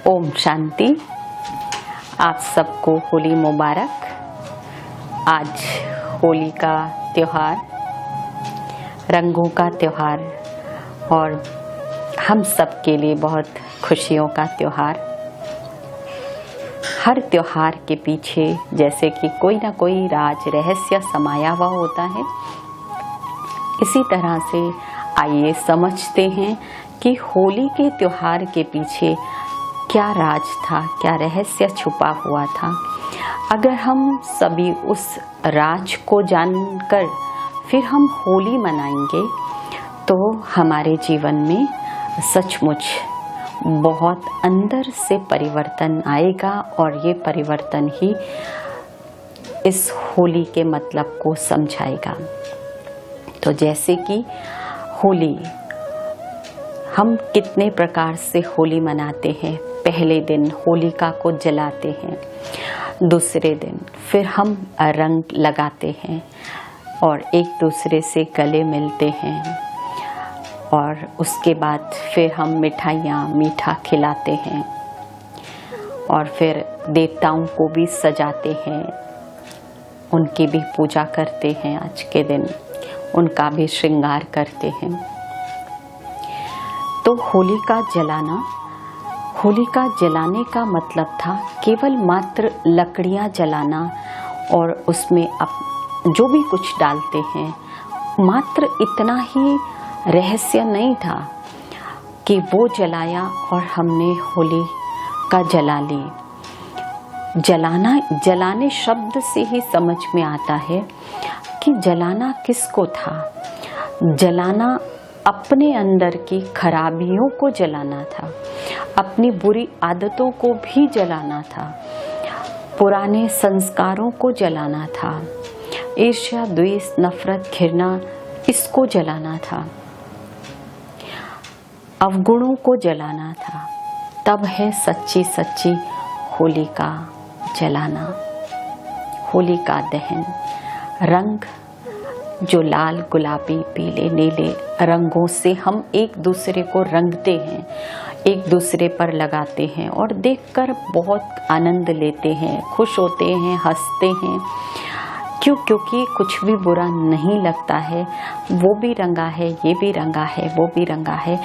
ओम शांति। आप सबको होली मुबारक। आज होली का त्योहार, रंगों का त्योहार और हम सब के लिए बहुत खुशियों का त्योहार। हर त्योहार के पीछे जैसे कि कोई ना कोई राज रहस्य समाया हुआ होता है, इसी तरह से आइए समझते हैं कि होली के त्योहार के पीछे क्या राज था, क्या रहस्य छुपा हुआ था। अगर हम सभी उस राज को जानकर फिर हम होली मनाएंगे तो हमारे जीवन में सचमुच बहुत अंदर से परिवर्तन आएगा और ये परिवर्तन ही इस होली के मतलब को समझाएगा। तो जैसे कि होली, हम कितने प्रकार से होली मनाते हैं। पहले दिन होलिका को जलाते हैं, दूसरे दिन फिर हम रंग लगाते हैं और एक दूसरे से गले मिलते हैं और उसके बाद फिर हम मिठाइयाँ मीठा खिलाते हैं और फिर देवताओं को भी सजाते हैं, उनकी भी पूजा करते हैं। आज के दिन उनका भी श्रृंगार करते हैं। तो होलिका जलाने का मतलब था केवल मात्र लकड़ियाँ जलाना और उसमें जो भी कुछ डालते हैं, मात्र इतना ही रहस्य नहीं था कि वो जलाया और हमने होली का जला ली। जलाने शब्द से ही समझ में आता है कि जलाना किसको था। जलाना अपने अंदर की खराबियों को जलाना था, अपनी बुरी आदतों को भी जलाना था, पुराने संस्कारों को जलाना था, ईर्ष्या द्वेष नफरत घृणा इसको जलाना था, अवगुणों को जलाना था। तब है सच्ची होली का जलाना, होली का दहन। रंग जो लाल गुलाबी पीले नीले रंगों से हम एक दूसरे को रंगते हैं, एक दूसरे पर लगाते हैं और देखकर बहुत आनंद लेते हैं, खुश होते हैं, हंसते हैं। क्योंकि कुछ भी बुरा नहीं लगता है। वो भी रंगा है, ये भी रंगा है, वो भी रंगा है,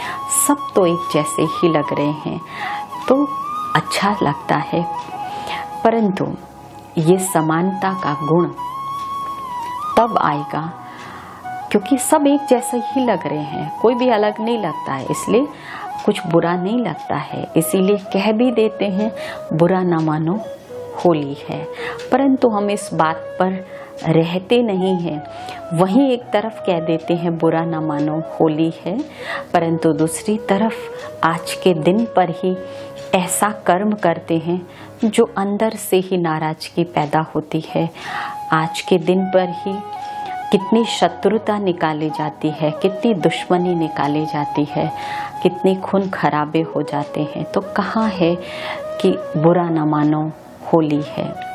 सब तो एक जैसे ही लग रहे हैं तो अच्छा लगता है। परंतु ये समानता का गुण तब आएगा क्योंकि सब एक जैसे ही लग रहे हैं, कोई भी अलग नहीं लगता है, इसलिए कुछ बुरा नहीं लगता है। इसीलिए कह भी देते हैं बुरा ना मानो होली है। परंतु हम इस बात पर रहते नहीं हैं। वहीं एक तरफ कह देते हैं बुरा ना मानो होली है, परंतु दूसरी तरफ आज के दिन पर ही ऐसा कर्म करते हैं जो अंदर से ही नाराजगी पैदा होती है। आज के दिन पर ही कितनी शत्रुता निकाली जाती है, कितनी दुश्मनी निकाली जाती है, कितनी खून खराबे हो जाते हैं। तो कहाँ है कि बुरा न मानो होली है।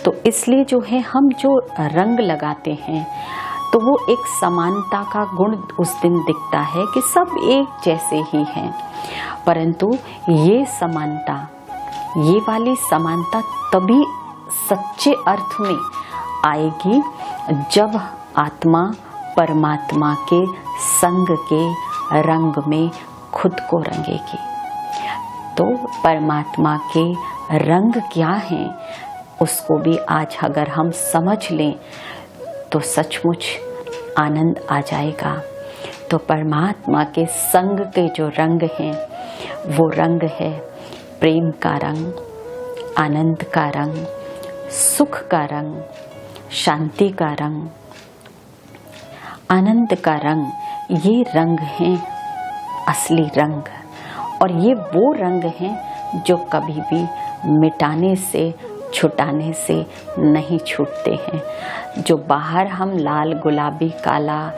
तो इसलिए जो है हम जो रंग लगाते हैं तो वो एक समानता का गुण उस दिन दिखता है कि सब एक जैसे ही हैं। परंतु ये समानता, ये वाली समानता तभी सच्चे अर्थ में आएगी जब आत्मा परमात्मा के संग के रंग में खुद को रंगेगी। तो परमात्मा के रंग क्या हैं उसको भी आज अगर हम समझ लें तो सचमुच आनंद आ जाएगा। तो परमात्मा के संग के जो रंग हैं वो रंग है प्रेम का रंग, आनंद का रंग, सुख का रंग, शांति का रंग, आनंद का रंग। ये रंग हैं असली रंग और ये वो रंग हैं जो कभी भी मिटाने से छुटाने से नहीं छूटते हैं। जो बाहर हम लाल गुलाबी काला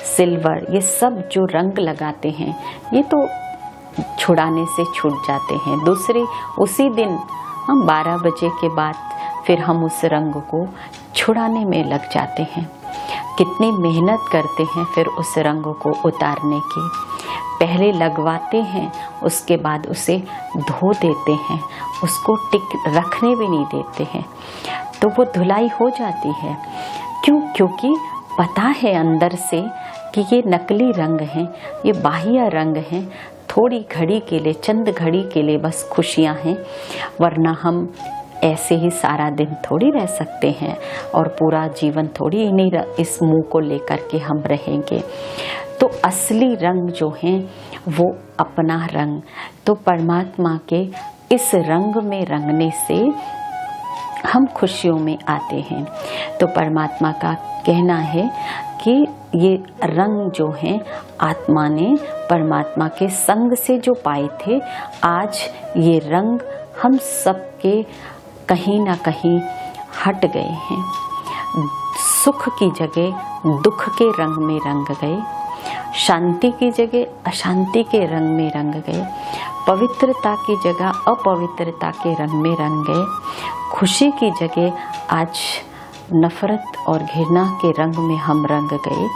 सिल्वर ये सब जो रंग लगाते हैं ये तो छुड़ाने से छूट जाते हैं। दूसरे उसी दिन हम 12 बजे के बाद फिर हम उस रंग को छुड़ाने में लग जाते हैं। कितनी मेहनत करते हैं फिर उस रंग को उतारने की। पहले लगवाते हैं, उसके बाद उसे धो देते हैं, उसको टिक रखने भी नहीं देते हैं, तो वो धुलाई हो जाती है। क्यों? क्योंकि पता है अंदर से कि ये नकली रंग हैं, ये बाह्य रंग हैं, थोड़ी घड़ी के लिए, चंद घड़ी के लिए बस खुशियां हैं, वरना हम ऐसे ही सारा दिन थोड़ी रह सकते हैं और पूरा जीवन थोड़ी नहीं इस मुंह को लेकर के हम रहेंगे। तो असली रंग जो हैं वो अपना रंग, तो परमात्मा के इस रंग में रंगने से हम खुशियों में आते हैं। तो परमात्मा का कहना है कि ये रंग जो हैं आत्मा ने परमात्मा के संग से जो पाए थे, आज ये रंग हम सबके कहीं ना कहीं हट गए हैं। सुख की जगह दुख के रंग में रंग गए, शांति की जगह अशांति के रंग में रंग गए, पवित्रता की जगह अपवित्रता के रंग में रंग गए, खुशी की जगह आज नफरत और घृणा के रंग में हम रंग गए।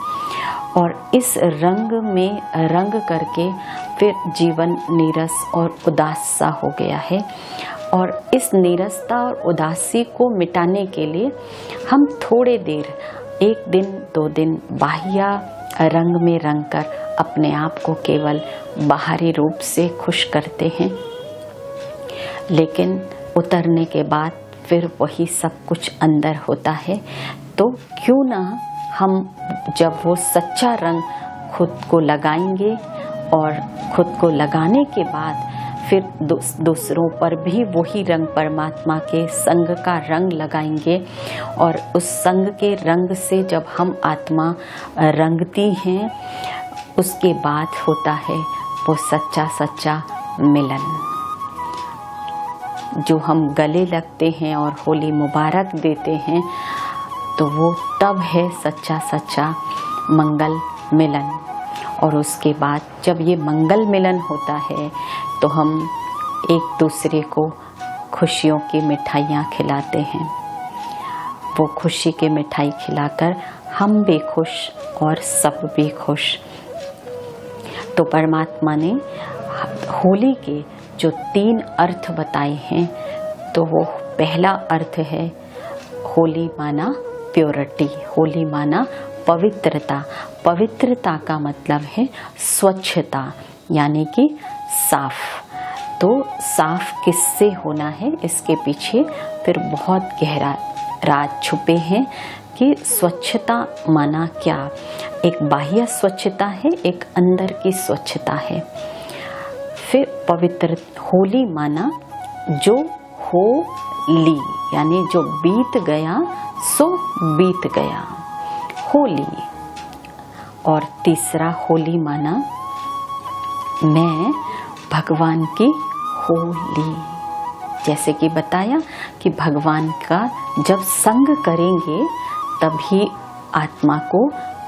और इस रंग में रंग करके फिर जीवन नीरस और उदास सा हो गया है। और इस नीरसता और उदासी को मिटाने के लिए हम थोड़े देर, 1 दिन 2 दिन बाह्य रंग में रंग कर अपने आप को केवल बाहरी रूप से खुश करते हैं, लेकिन उतरने के बाद फिर वही सब कुछ अंदर होता है। तो क्यों ना हम जब वो सच्चा रंग खुद को लगाएंगे और खुद को लगाने के बाद फिर दूसरों पर भी वही रंग, परमात्मा के संग का रंग लगाएंगे, और उस संग के रंग से जब हम आत्मा रंगती हैं, उसके बाद होता है वो सच्चा सच्चा मिलन। जो हम गले लगते हैं और होली मुबारक देते हैं, तो वो तब है सच्चा सच्चा मंगल मिलन। और उसके बाद जब ये मंगल मिलन होता है तो हम एक दूसरे को खुशियों की मिठाइयाँ खिलाते हैं। वो खुशी की मिठाई खिलाकर हम भी खुश और सब भी खुश। तो परमात्मा ने होली के जो 3 अर्थ बताए हैं, तो वो पहला अर्थ है होली माना प्योरिटी, होली माना पवित्रता। पवित्रता का मतलब है स्वच्छता, यानी कि साफ। तो साफ किससे होना है, इसके पीछे फिर बहुत गहरा राज छुपे हैं कि स्वच्छता माना क्या। एक बाह्य स्वच्छता है, एक अंदर की स्वच्छता है। फिर पवित्र होली माना जो हो ली, यानी जो बीत गया सो बीत गया, होली। और तीसरा होली माना मैं भगवान की होली। जैसे कि बताया कि भगवान का जब संग करेंगे तभी आत्मा को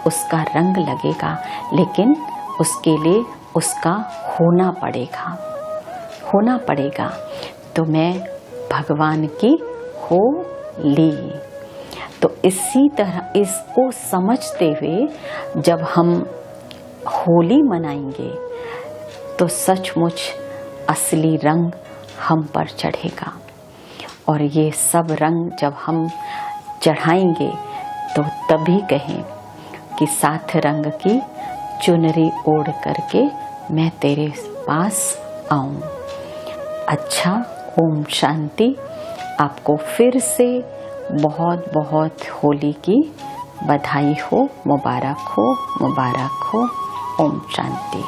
उसका रंग लगेगा, लेकिन उसके लिए उसका होना पड़ेगा। तो मैं भगवान की होली। तो इसी तरह इसको समझते हुए जब हम होली मनाएंगे तो सचमुच असली रंग हम पर चढ़ेगा। और ये सब रंग जब हम चढ़ाएंगे तो तभी कहें कि 7 रंग की चुनरी ओढ़ करके मैं तेरे पास आऊं। अच्छा, ओम शांति। आपको फिर से बहुत बहुत होली की बधाई हो, मुबारक हो। ओम शांति।